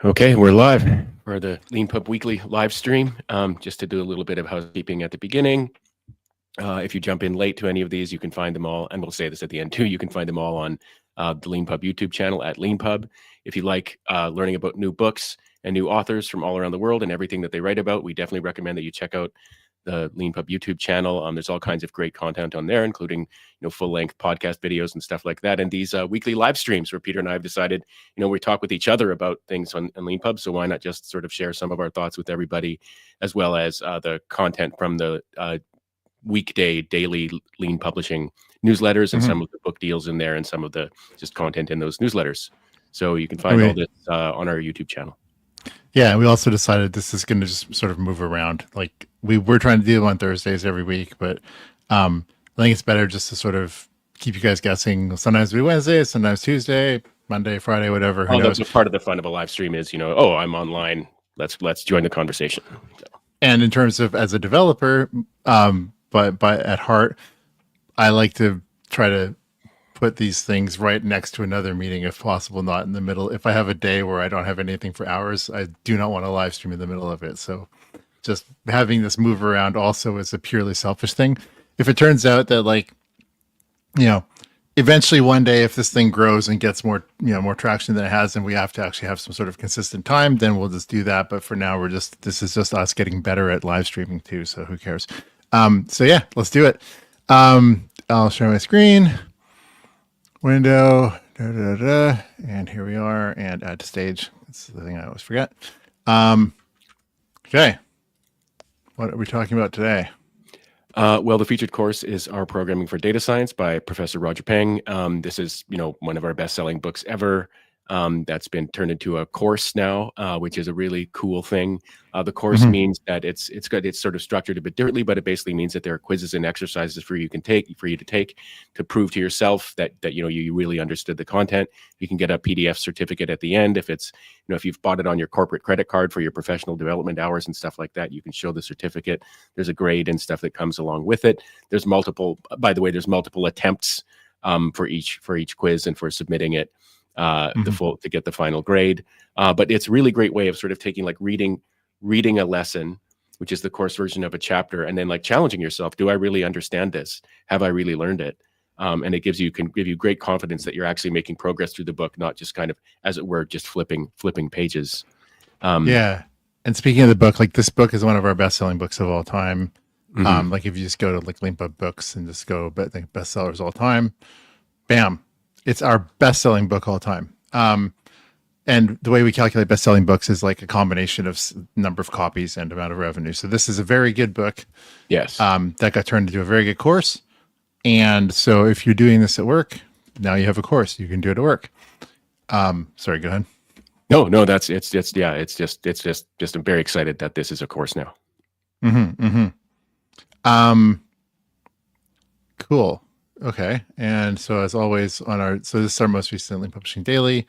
Okay, we're live for the Leanpub weekly live stream. Just to do a little bit of housekeeping at the beginning. If you jump in late to any of these, you can find them all, and we'll say this at the end too. You can find them all on the Leanpub YouTube channel at Leanpub. If you like learning about new books and new authors from all around the world and everything that they write about, we definitely recommend that you check out the Leanpub YouTube channel. There's all kinds of great content on there, including full-length podcast videos and stuff like that, and these weekly live streams where Peter and I have decided we talk with each other about things on Leanpub. So why not just sort of share some of our thoughts with everybody, as well as the content from the weekday daily Lean Publishing newsletters and some of the book deals in there and some of the just content in those newsletters. So you can find all this on our YouTube channel. Yeah, we also decided this is going to just sort of move around. Like we were trying to do on Thursdays every week, but I think it's better just to sort of keep you guys guessing. Sometimes we Wednesday, sometimes Tuesday, Monday, Friday, whatever. Who knows? Part of the fun of a live stream is, oh, I'm online. Let's join the conversation. So. And in terms of as a developer, but at heart, I like to try to put these things right next to another meeting if possible, not in the middle. If I have a day where I don't have anything for hours, I do not want to live stream in the middle of it. So just having this move around also is a purely selfish thing. If it turns out that eventually one day, if this thing grows and gets more traction than it has, and we have to actually have some sort of consistent time, then we'll just do that. But for now, this is just us getting better at live streaming too. So who cares? So yeah, let's do it. I'll share my screen. Window, and here we are, and add to stage. That's the thing I always forget. Okay, what are we talking about today? Well, the featured course is Our Programming for Data Science by Professor Roger Peng. This is, one of our best-selling books ever. That's been turned into a course now, which is a really cool thing. The course means that it's sort of structured a bit differently, but it basically means that there are quizzes and exercises for you to take to prove to yourself that you really understood the content. You can get a PDF certificate at the end if it's if you've bought it on your corporate credit card for your professional development hours and stuff like that. You can show the certificate. There's a grade and stuff that comes along with it. There's multiple attempts for each quiz and for submitting it. To get the final grade, but it's a really great way of sort of taking reading a lesson, which is the course version of a chapter, and then challenging yourself. Do I really understand this? Have I really learned it? And it can give you great confidence that you're actually making progress through the book, not just kind of, as it were, just flipping pages. Yeah. And speaking of the book, this book is one of our best-selling books of all time. If you just go to Leanpub books and just go bestsellers all time, bam. It's our best-selling book all time. And the way we calculate best-selling books is a combination of number of copies and amount of revenue. So this is a very good book. Yes. That got turned into a very good course. And so if you're doing this at work, now you have a course. You can do it at work. Sorry, go ahead. No, I'm very excited that this is a course now. Cool. Okay. And so as always this is our most recently publishing daily.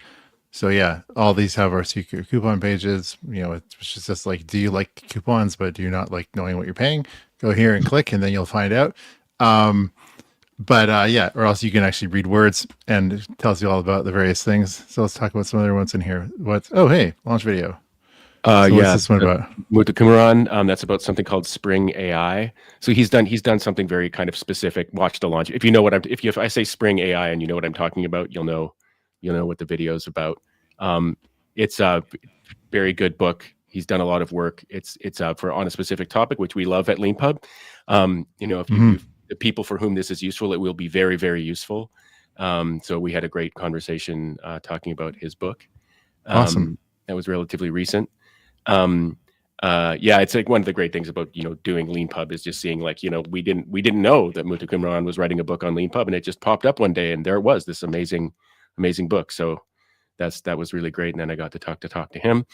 So yeah, all these have our secret coupon pages. It's just do you like coupons, but do you not like knowing what you're paying? Go here and click, and then you'll find out. Yeah, or else you can actually read words, and it tells you all about the various things. So let's talk about some other ones in here. Hey, launch video. What's this one about? Mutakumaran, that's about something called Spring AI. So he's done something very kind of specific. Watch the launch. If I say Spring AI and you know what I'm talking about, you'll know what the video is about. It's a very good book. He's done a lot of work. It's on a specific topic, which we love at Leanpub. If the people for whom this is useful, it will be very, very useful. So we had a great conversation talking about his book. Awesome. That was relatively recent. It's one of the great things about doing Leanpub is just seeing we didn't know that Mutakumaran was writing a book on Leanpub, and it just popped up one day, and there it was, this amazing book. So that was really great, and then I got to talk to him.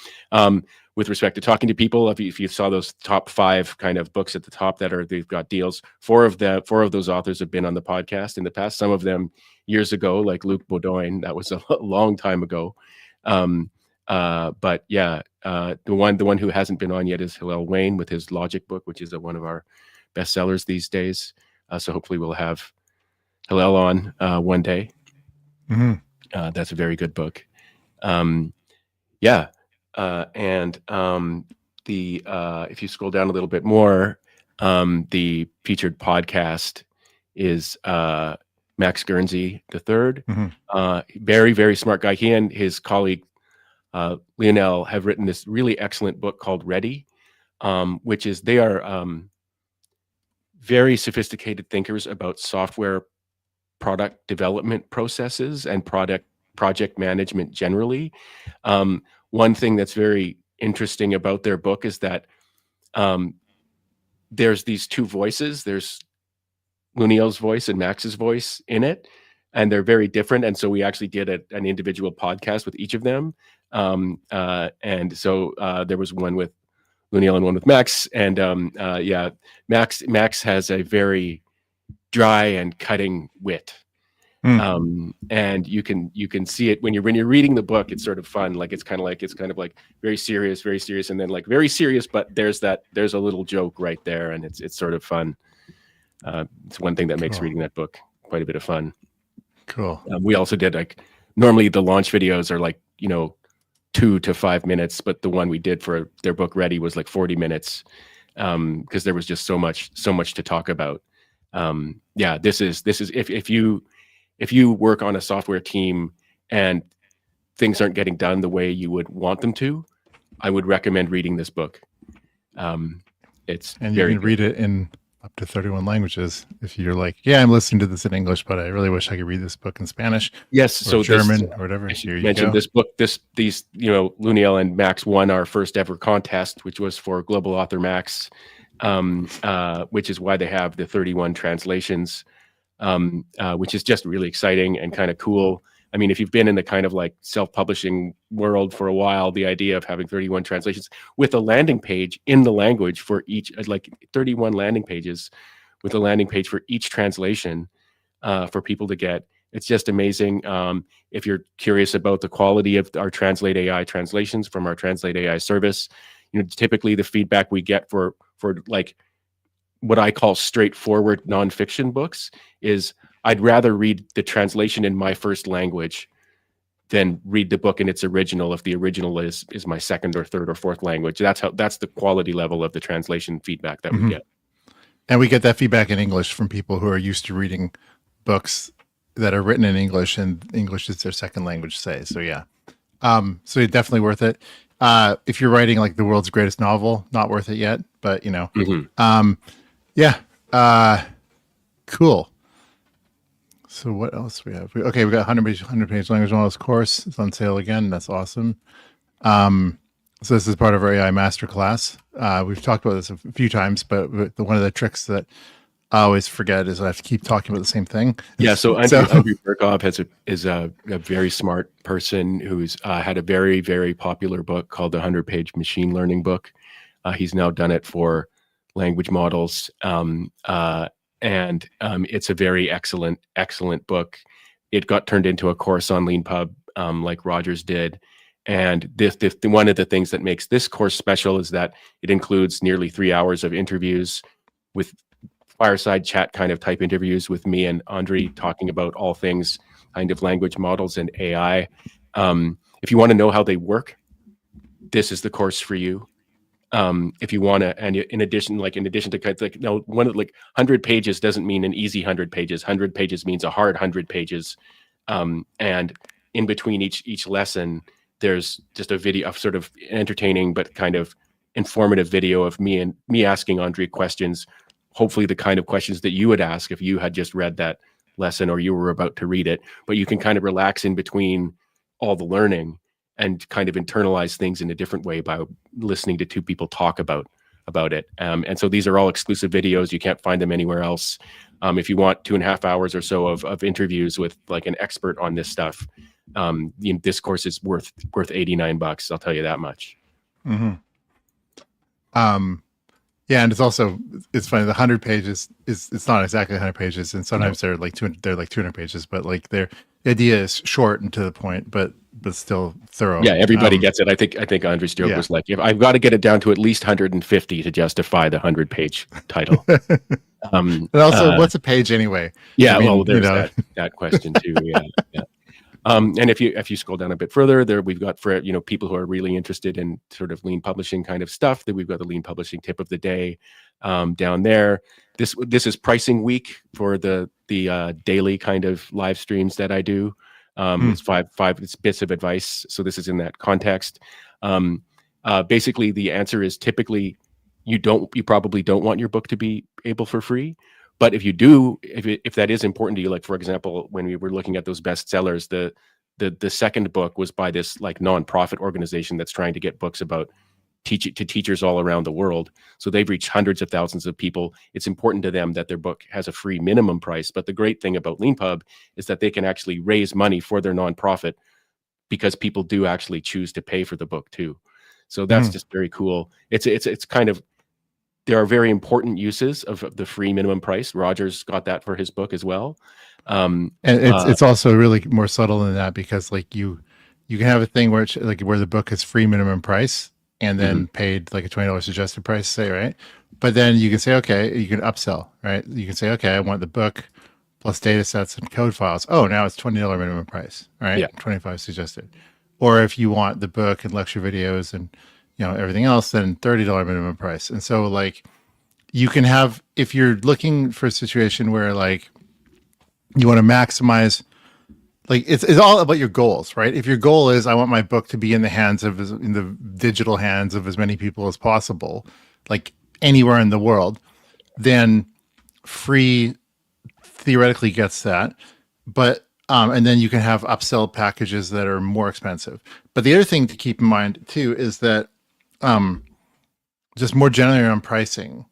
With respect to talking to people, if you saw those top 5 kind of books at the top they've got deals, 4 of those authors have been on the podcast in the past. Some of them years ago, like Luc Baudouin, that was a long time ago. But yeah, the one who hasn't been on yet is Hillel Wayne with his Logic book, which is one of our bestsellers these days. So hopefully we'll have Hillel on one day. That's a very good book. and if you scroll down a little bit more, the featured podcast is Max Guernsey III. Very, very smart guy. He and his colleague Lionel have written this really excellent book called Ready, which is they are very sophisticated thinkers about software product development processes and project management generally. One thing that's very interesting about their book is that there's these two voices. There's Luniel's voice and Max's voice in it, and they're very different. And so we actually did an individual podcast with each of them. And so there was one with Luniel and one with Max. And Max has a very dry and cutting wit. And you can see it when you're reading the book. It's sort of fun. Like it's kind of like very serious, and then like very serious, but there's a little joke right there, and it's sort of fun. It's one thing that makes reading that book quite a bit of fun. Cool. We also did normally the launch videos are 2 to 5 minutes, but the one we did for their book Ready was 40 minutes because there was just so much to talk about. This is if you work on a software team and things aren't getting done the way you would want them to, I would recommend reading this book. It's and you can read it in up to 31 languages. If you're like, yeah, I'm listening to this in English, but I really wish I could read this book in Spanish. Yes, or German or whatever. You mentioned this book. These Luniel and Max won our first ever contest, which was for Global Author Max, which is why they have the 31 translations. Which is just really exciting and kind of cool. I mean, if you've been in the kind of self-publishing world for a while, the idea of having 31 translations with a landing page in the language for each, 31 landing pages with a landing page for each translation for people to get, it's just amazing. If you're curious about the quality of our Translate AI translations from our Translate AI service, typically the feedback we get for what I call straightforward nonfiction books is I'd rather read the translation in my first language than read the book in its original if the original is my second or third or fourth language. That's the quality level of the translation feedback that we get. And we get that feedback in English from people who are used to reading books that are written in English and English is their second language, say. So yeah. So it's definitely worth it. If you're writing the world's greatest novel, not worth it yet, but yeah. Cool. So what else we have? We got 100 page language models course. It's on sale again. That's awesome. So this is part of our AI masterclass. We've talked about this a few times, but one of the tricks that I always forget is I have to keep talking about the same thing. Yeah. So Andrew Berkov is a very smart person who's had a very, very popular book called the 100-page machine learning book. He's now done it for language models. And it's a very excellent book. It got turned into a course on Leanpub, like Rogers did. And one of the things that makes this course special is that it includes nearly 3 hours of interviews with fireside chat kind of type interviews with me and Andre talking about all things kind of language models and AI. If you want to know how they work, this is the course for you. If you want to, and in addition to 100 pages doesn't mean an easy 100 pages. 100 pages means a hard 100 pages. And in between each lesson, there's just a video of sort of entertaining but kind of informative video of me asking Andre questions, hopefully the kind of questions that you would ask if you had just read that lesson or you were about to read it. But you can kind of relax in between all the learning and kind of internalize things in a different way by listening to two people talk about it. And so these are all exclusive videos. You can't find them anywhere else. If you want 2.5 hours or so of interviews with an expert on this stuff, this course is worth $89. I'll tell you that much. Mm-hmm. Yeah, and it's funny. The 100 pages it's not exactly 100 pages, and sometimes they're 200 pages, but the idea is short and to the point, but still thorough. Yeah, everybody gets it. I think Andre's joke was if I've got to get it down to at least 150 to justify the 100-page title. And also, what's a page anyway? Yeah, there's that question too. Yeah. And if you scroll down a bit further, there we've got for people who are really interested in sort of lean publishing kind of stuff, that we've got the lean publishing tip of the day down there. This is pricing week for the daily kind of live streams that I do. It's five it's bits of advice. So this is in that context. Basically, the answer is typically you probably don't want your book to be able for free. But if you do, if that is important to you, like for example, when we were looking at those bestsellers, the second book was by this like nonprofit organization that's trying to get books about teachers all around the world. So they've reached hundreds of thousands of people. It's important to them that their book has a free minimum price. But the great thing about Leanpub is that they can actually raise money for their nonprofit because people do actually choose to pay for the book too. So that's just very cool. It's kind of, there are very important uses of the free minimum price. Roger's got that for his book as well. And it's also really more subtle than that, because like you can have a thing where where the book is free minimum price and then paid like a $20 suggested price, say, right? But then you can say, okay, you can upsell, right? You can say, okay, I want the book plus data sets and code files. Oh, now it's $20 minimum price, right? Yeah. 25 suggested. Or if you want the book and lecture videos and everything else, then $30 minimum price. And so like you can have, if you're looking for a situation where like you want to maximize, like it's all about your goals, right? If your goal is, I want my book to be in the digital hands of as many people as possible, like anywhere in the world, then free theoretically gets that. But and then you can have upsell packages that are more expensive. But the other thing to keep in mind too is that just more generally on pricing,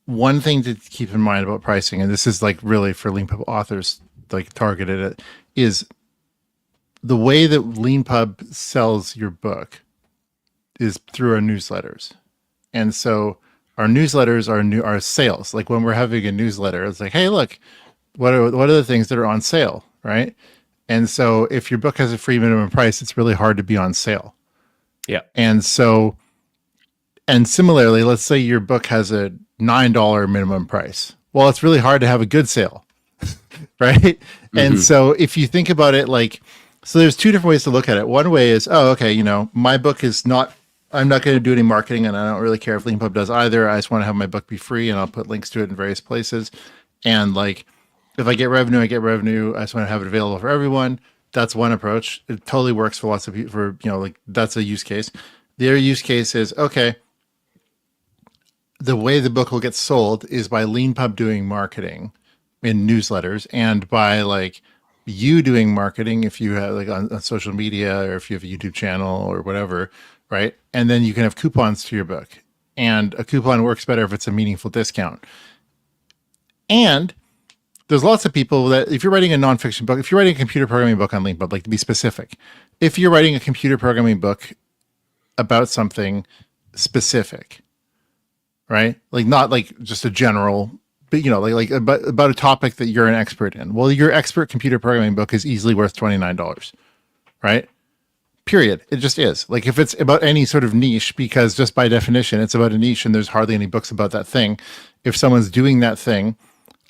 one thing to keep in mind about pricing, and this is like really for Leanpub authors, like targeted at, is the way that Leanpub sells your book is through our newsletters. And so our newsletters are our sales. Like when we're having a newsletter, it's like, hey, look, what are the things that are on sale, right? And so if your book has a free minimum price, it's really hard to be on sale. Yeah. And so, and similarly, let's say your book has a $9 minimum price. Well, it's really hard to have a good sale, right? And so if you think about it, like, so there's two different ways to look at it. One way is, oh, okay, my book is not, I'm not going to do any marketing, and I don't really care if Leanpub does either. I just want to have my book be free, and I'll put links to it in various places. And like, if I get revenue, I get revenue. I just want to have it available for everyone. That's one approach. It totally works for lots of people. Like that's a use case. The other use case is, okay, the way the book will get sold is by Leanpub doing marketing in newsletters, and by like you doing marketing if you have like on social media, or if you have a YouTube channel or whatever, right? And then you can have coupons to your book, and a coupon works better if it's a meaningful discount. And there's lots of people that, if you're writing a nonfiction book, if you're writing a computer programming book on Leanpub, like to be specific, if you're writing a computer programming book about something specific, right? Like not like just a general, but like about a topic that you're an expert in. Well, your expert computer programming book is easily worth $29, right? Period. It just is. Like if it's about any sort of niche, because just by definition, it's about a niche and there's hardly any books about that thing. If someone's doing that thing,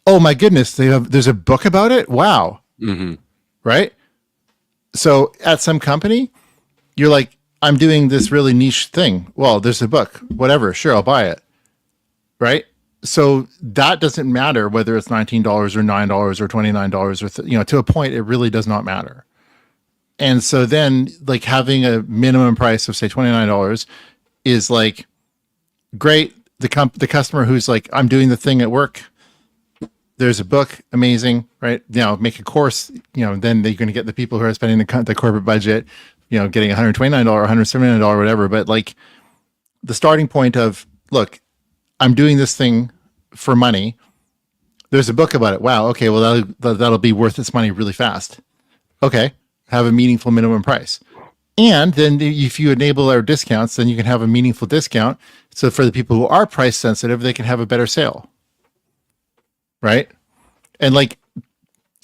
oh my goodness, there's a book about it? Wow. Right? So at some company, you're like, I'm doing this really niche thing. Well, there's a book, whatever. Sure, I'll buy it. Right? So that doesn't matter whether it's $19 or $9 or $29 or, to a point, it really does not matter. And so then like having a minimum price of say $29 is like great. The customer who's like, I'm doing the thing at work, there's a book, amazing, right? Make a course, then they're going to get the people who are spending the corporate budget, getting $129 or $179 or whatever. But like the starting point of, look, I'm doing this thing for money. There's a book about it. Wow. Okay. Well, that'll be worth its money really fast. Okay. Have a meaningful minimum price. And then if you enable our discounts, then you can have a meaningful discount. So for the people who are price sensitive, they can have a better sale. Right. And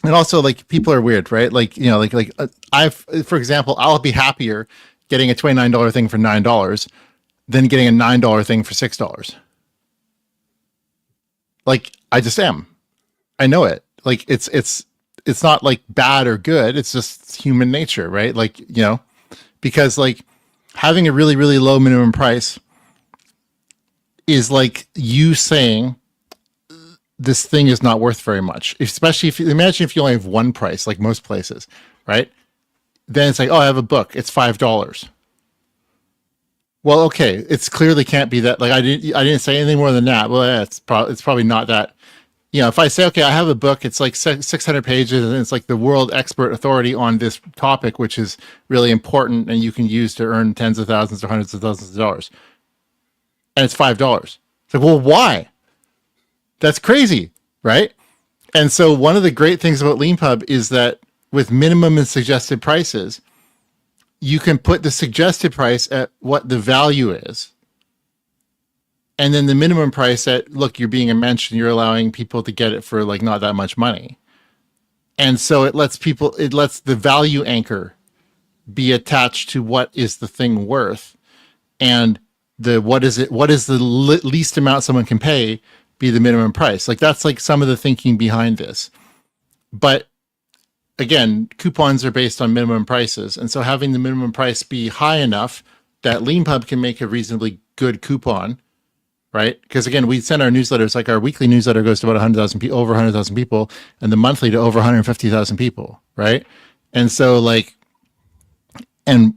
also like people are weird, right? Like, for example, I'll be happier getting a $29 thing for $9 than getting a $9 thing for $6. Like I just am. I know it. Like it's it's not like bad or good. It's just human nature, right? Like, because like having a really, really low minimum price is like you saying this thing is not worth very much, especially if you imagine if you only have one price, like most places, right? Then it's like, oh, I have a book. It's $5. Well, okay, it's clearly can't be that. Like I didn't say anything more than that. Well, yeah, it's probably not that. If I say, okay, I have a book, it's like 600 pages, and it's like the world expert authority on this topic, which is really important, and you can use to earn tens of thousands or hundreds of thousands of dollars, and it's $5. It's like, well, why? That's crazy, right? And so one of the great things about Leanpub is that with minimum and suggested prices, you can put the suggested price at what the value is. And then the minimum price at, look, you're being a mensch and you're allowing people to get it for like not that much money. And so it lets the value anchor be attached to what is the thing worth. And what is the least amount someone can pay be the minimum price. Like that's like some of the thinking behind this. But again, coupons are based on minimum prices. And so having the minimum price be high enough that Leanpub can make a reasonably good coupon, right? Because again, we send our newsletters, like our weekly newsletter goes to about 100,000 people, over 100,000 people, and the monthly to over 150,000 people, right? And so like, and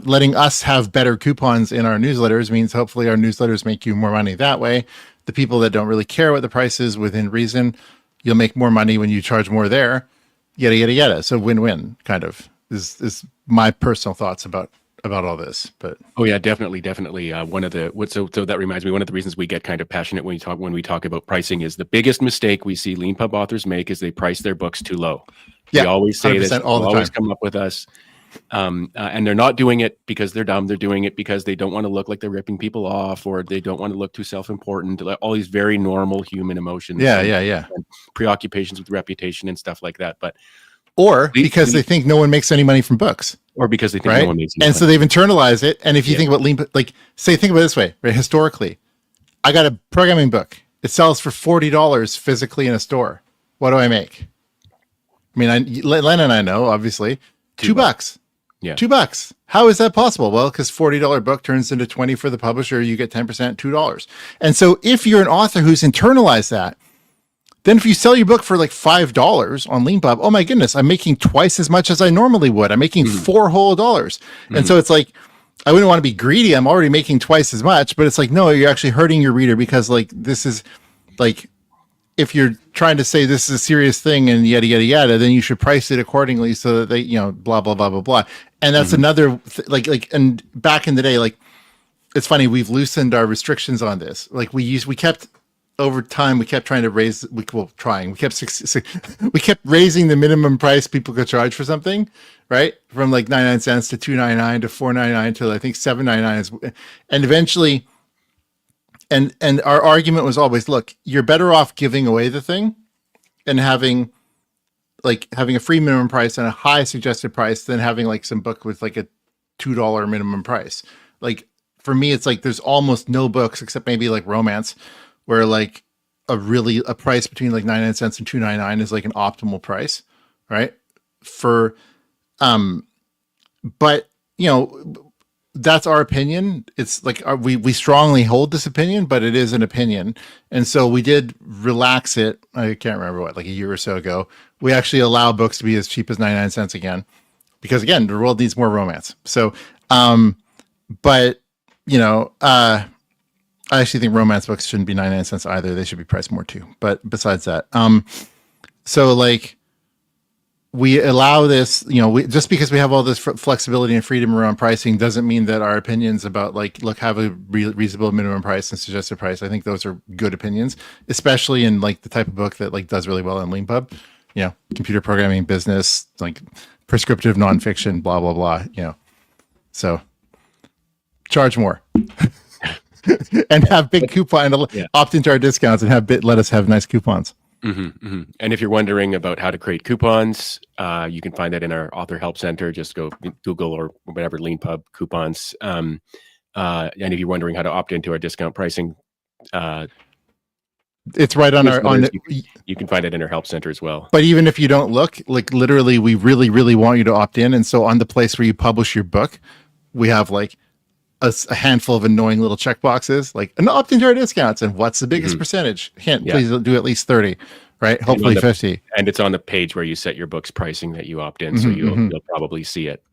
letting us have better coupons in our newsletters means hopefully our newsletters make you more money that way. The people that don't really care what the price is within reason, you'll make more money when you charge more there, yada, yada, yada. So win-win kind of is my personal thoughts about all this. But oh yeah, definitely. So that reminds me, one of the reasons we get kind of passionate when we talk about pricing is the biggest mistake we see Leanpub authors make is they price their books too low. Yeah, we always say this, all the always time. come up with us. And they're not doing it because they're dumb. They're doing it because they don't want to look like they're ripping people off, or they don't want to look too self-important. All these very normal human emotions. Yeah. And preoccupations with reputation and stuff like that. Or because they think no one makes any money from books. Or because they think no one makes any money. And so they've internalized it. And if you think about Leanpub, think about it this way, right? Historically, I got a programming book. It sells for $40 physically in a store. What do I make? I mean, Len and I know, obviously, $2. Yeah. $2. How is that possible? Well, because $40 book turns into 20 for the publisher, you get 10%, $2. And so if you're an author who's internalized that, then if you sell your book for like $5 on Leanpub, oh my goodness, I'm making twice as much as I normally would. I'm making $4 whole. And so it's like, I wouldn't want to be greedy. I'm already making twice as much, but it's like, no, you're actually hurting your reader because like, this is like, if you're trying to say this is a serious thing and yada, yada, yada, then you should price it accordingly so that they, blah, blah, blah, blah, blah. And that's another, and back in the day, like, it's funny, we've loosened our restrictions on this. Like we kept over time, we kept trying to raise, we kept raising the minimum price people could charge for something, right? From like 99 cents to $2.99 to $4.99 to I think $7.99 and eventually, and our argument was always, look, you're better off giving away the thing and having a free minimum price and a high suggested price than having like some book with like a $2 minimum price. Like for me, it's like there's almost no books except maybe like romance where like a price between like 99 cents and $2.99 is like an optimal price, right? But that's our opinion. It's like we strongly hold this opinion, but it is an opinion. And so we did relax it. I can't remember like a year or so ago. We actually allow books to be as cheap as 99 cents again, because again, the world needs more romance. So, but I actually think romance books shouldn't be 99 cents either. They should be priced more too. But besides that, so like, we allow this, just because we have all this flexibility and freedom around pricing doesn't mean that our opinions about like, look, have a reasonable minimum price and suggested price. I think those are good opinions, especially in like the type of book that like does really well in Leanpub, computer programming, business, like prescriptive nonfiction, blah, blah, blah, so charge more and have big coupon, opt into our discounts and let us have nice coupons. And if you're wondering about how to create coupons, you can find that in our author help center. Just go Google or whatever Leanpub coupons. And if you're wondering how to opt into our discount pricing, It's right on our on the. You can find it in our help center as well. But even if you don't look, like literally, we really, really want you to opt in. And so on the place where you publish your book, we have like a handful of annoying little checkboxes, like an opt into our discounts and what's the biggest percentage. Hint, please do at least 30, right? Hopefully 50. And it's on the page where you set your book's pricing that you opt in. So you'll probably see it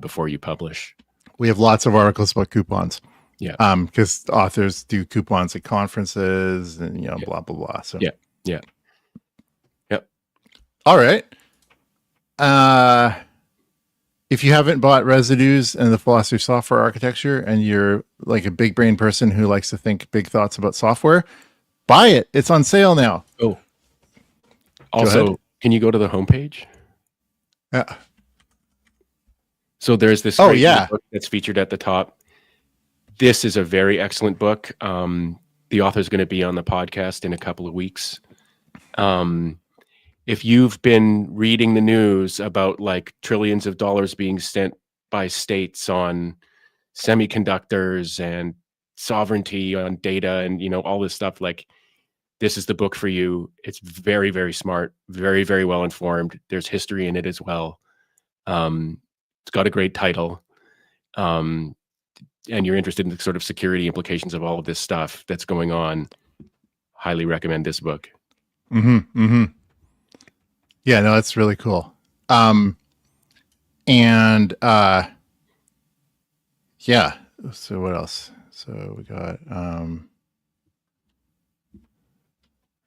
before you publish. We have lots of articles about coupons. Yeah. Because authors do coupons at conferences and, blah, blah, blah. So, yeah. Yep. All right. If you haven't bought Residues and the Philosophy of Software Architecture and you're like a big brain person who likes to think big thoughts about software, buy it. It's on sale now. Oh. Also, can you go to the homepage? Yeah. So there's this book that's featured at the top. This is a very excellent book. The author is going to be on the podcast in a couple of weeks. If you've been reading the news about like trillions of dollars being spent by states on semiconductors and sovereignty on data and, all this stuff, like this is the book for you. It's very, very smart, very, very well informed. There's history in it as well. It's got a great title. And you're interested in the sort of security implications of all of this stuff that's going on, highly recommend this book. Yeah, no, that's really cool. Yeah. So what else? So we got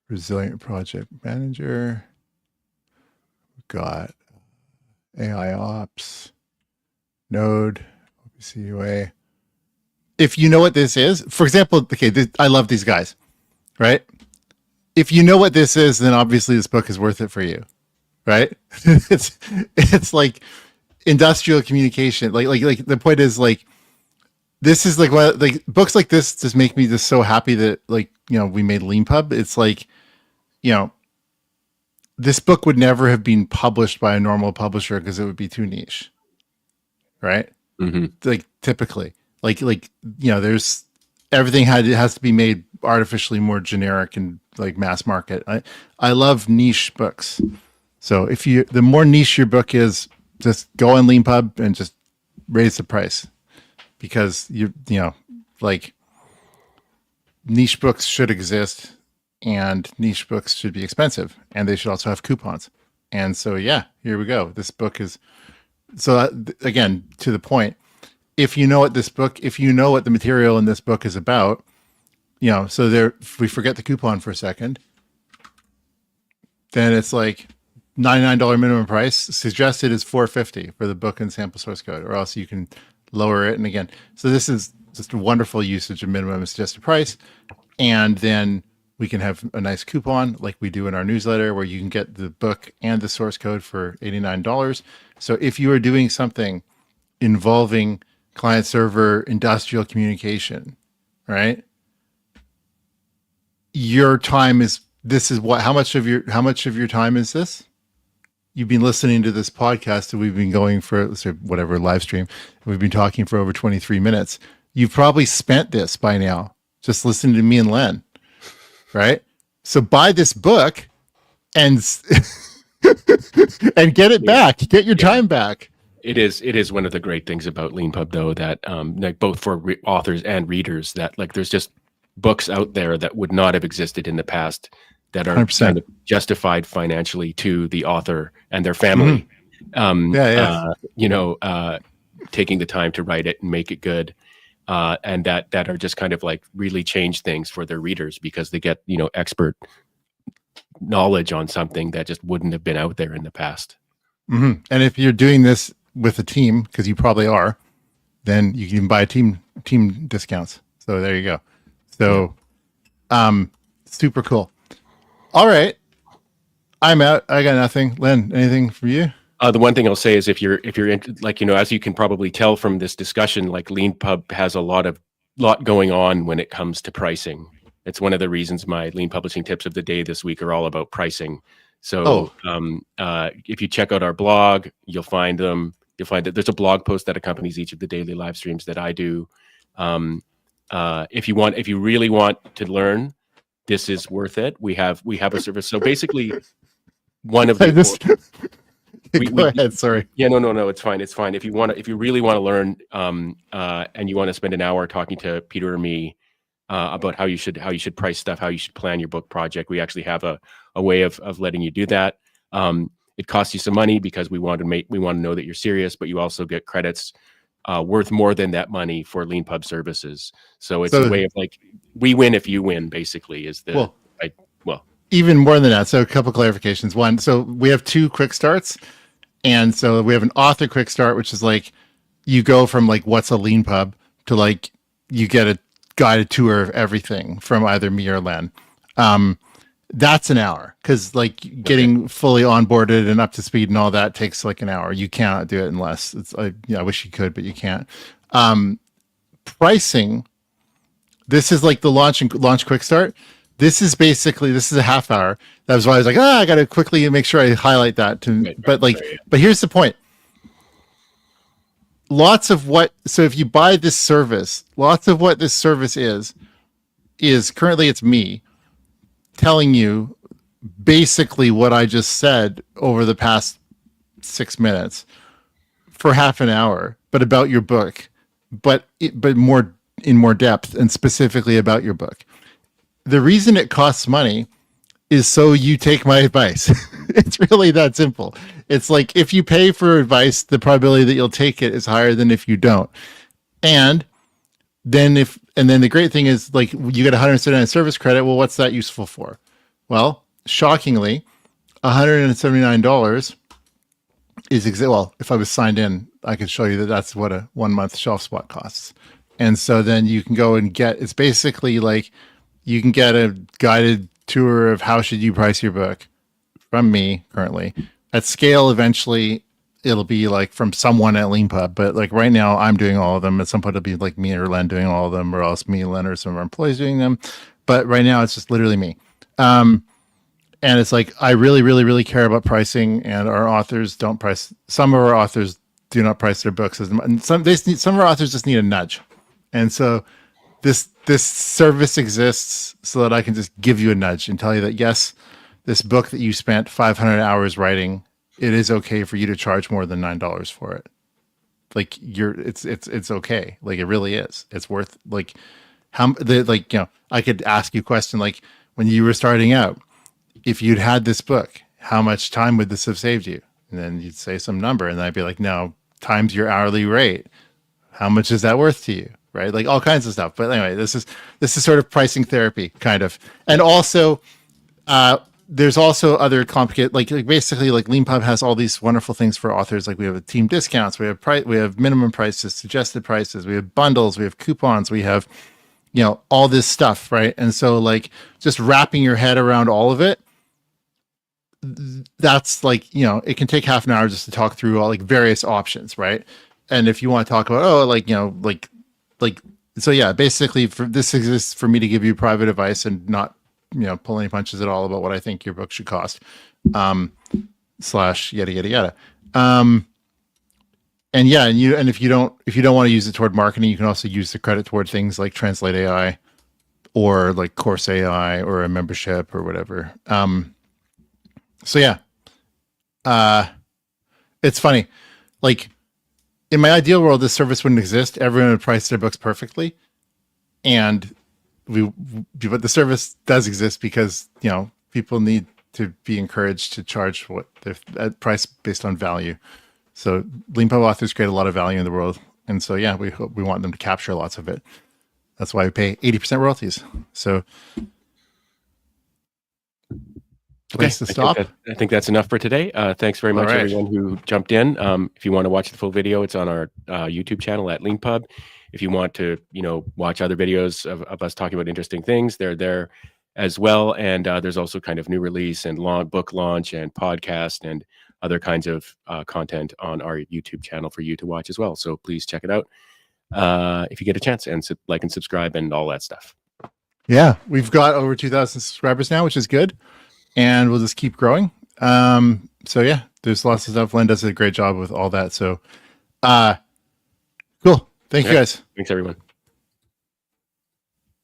Resilient Project Manager. We've got AI Ops, Node, OPC UA. If you know what this is, for example, I love these guys, right? If you know what this is, then obviously this book is worth it for you, right? it's like industrial communication. Like the point is like, this is like books like this just make me just so happy that we made Leanpub. It's like, this book would never have been published by a normal publisher because it would be too niche, right? Like typically. There's everything has to be made artificially more generic and like mass market. I love niche books. So the more niche your book is, just go on Leanpub and just raise the price because niche books should exist and niche books should be expensive and they should also have coupons. And so, here we go. This book is again, to the point. If you know what the material in this book is about, if we forget the coupon for a second, then it's like $99 minimum price. Suggested is $450 for the book and sample source code, or else you can lower it. And again, so this is just a wonderful usage of minimum suggested price. And then we can have a nice coupon like we do in our newsletter where you can get the book and the source code for $89. So if you are doing something involving client server industrial communication, right? Your time is how much of your time is this? You've been listening to this podcast and we've been going for whatever live stream. We've been talking for over 23 minutes. You've probably spent this by now, just listening to me and Len, right? So buy this book and and get it back, get your time back. It is one of the great things about Leanpub, though, that like both for authors and readers, that like there's just books out there that would not have existed in the past that are kind of justified financially to the author and their family. Taking the time to write it and make it good, and that are just kind of like really change things for their readers because they get expert knowledge on something that just wouldn't have been out there in the past. And if you're doing this with a team, because you probably are, then you can buy team discounts. So there you go. So super cool. All right, I'm out. I got nothing. Len, anything for you? The one thing I'll say is if you're as you can probably tell from this discussion, like Leanpub has a lot going on when it comes to pricing. It's one of the reasons my Lean Publishing tips of the day this week are all about pricing. So if you check out our blog, you'll find that there's a blog post that accompanies each of the daily live streams that I do. If you really want to learn this is worth it. We have a service. So basically, one of I the just go ahead. Sorry. Yeah, no, it's fine. It's fine. If you really want to learn, and you want to spend an hour talking to Peter or me about how you should price stuff, how you should plan your book project, we actually have a way of letting you do that. It costs you some money because we want to know that you're serious, but you also get credits worth more than that money for Leanpub services. So it's a way of like, we win if you win, basically, is the even more than that. So a couple clarifications. One, so we have 2 quick starts. And so we have an author quick start, which is like you go from like what's a Leanpub to like you get a guided tour of everything from either me or Len. That's an hour because like getting fully onboarded and up to speed and all that takes like an hour. You cannot do it unless it's I wish you could, but you can't. Pricing. This is like the launch quick start. This is a half hour. That was why I was like, I got to quickly make sure I highlight that. But here's the point. So if you buy this service, lots of what this service is currently it's me telling you basically what I just said over the past 6 minutes for half an hour, but about your book, but more in more depth and specifically about your book. The reason it costs money is so you take my advice. It's really that simple. It's like if you pay for advice, the probability that you'll take it is higher than if you don't. And then the great thing is like you get 179 service credit. Well, what's that useful for? Well, shockingly, $179 is if I was signed in, I could show you that that's what a 1 month shelf spot costs. And so then you can go and it's basically like you can get a guided tour of how should you price your book from me currently. At scale, eventually it'll be like from someone at Leanpub, but like right now I'm doing all of them. At some point it'll be like me or Len doing all of them, or else me, Len, or some of our employees doing them. But right now it's just literally me. And it's like I really, really, really care about pricing, and our authors don't price. Some of our authors do not price their books, and some of our authors just need a nudge. And so this service exists so that I can just give you a nudge and tell you that yes, this book that you spent 500 hours writing, it is okay for you to charge more than $9 for it. Like it's okay. Like it really is. It's worth like I could ask you a question like when you were starting out, if you'd had this book, how much time would this have saved you? And then you'd say some number, and I'd be like, no, times your hourly rate. How much is that worth to you? Right? Like all kinds of stuff. But anyway, this is sort of pricing therapy kind of. And also, there's also other complicated, like basically like Leanpub has all these wonderful things for authors. Like we have team discounts, we have minimum prices, suggested prices, we have bundles, we have coupons, we have, all this stuff. Right. And so like just wrapping your head around all of it, that's like, it can take half an hour just to talk through all like various options. Right. And if you want to talk about, so yeah, basically this exists for me to give you private advice and not, pull any punches at all about what I think your book should cost, / yada, yada, yada. And yeah, and if you don't want to use it toward marketing, you can also use the credit toward things like Translate AI or like Course AI or a membership or whatever. So yeah, it's funny. Like in my ideal world, this service wouldn't exist. Everyone would price their books perfectly. And but the service does exist because, people need to be encouraged to charge what their price based on value. So Leanpub authors create a lot of value in the world. And so, yeah, we want them to capture lots of it. That's why we pay 80% royalties. So place to stop. I think that's enough for today. Thanks very much, everyone who jumped in. If you want to watch the full video, it's on our YouTube channel at Leanpub. If you want to, watch other videos of us talking about interesting things, they're there as well. And there's also kind of new release and book launch and podcast and other kinds of content on our YouTube channel for you to watch as well. So please check it out if you get a chance, and like and subscribe and all that stuff. Yeah, we've got over 2,000 subscribers now, which is good. And we'll just keep growing. So yeah, there's lots of stuff. Len does a great job with all that. So cool. Thank you guys. Thanks, everyone.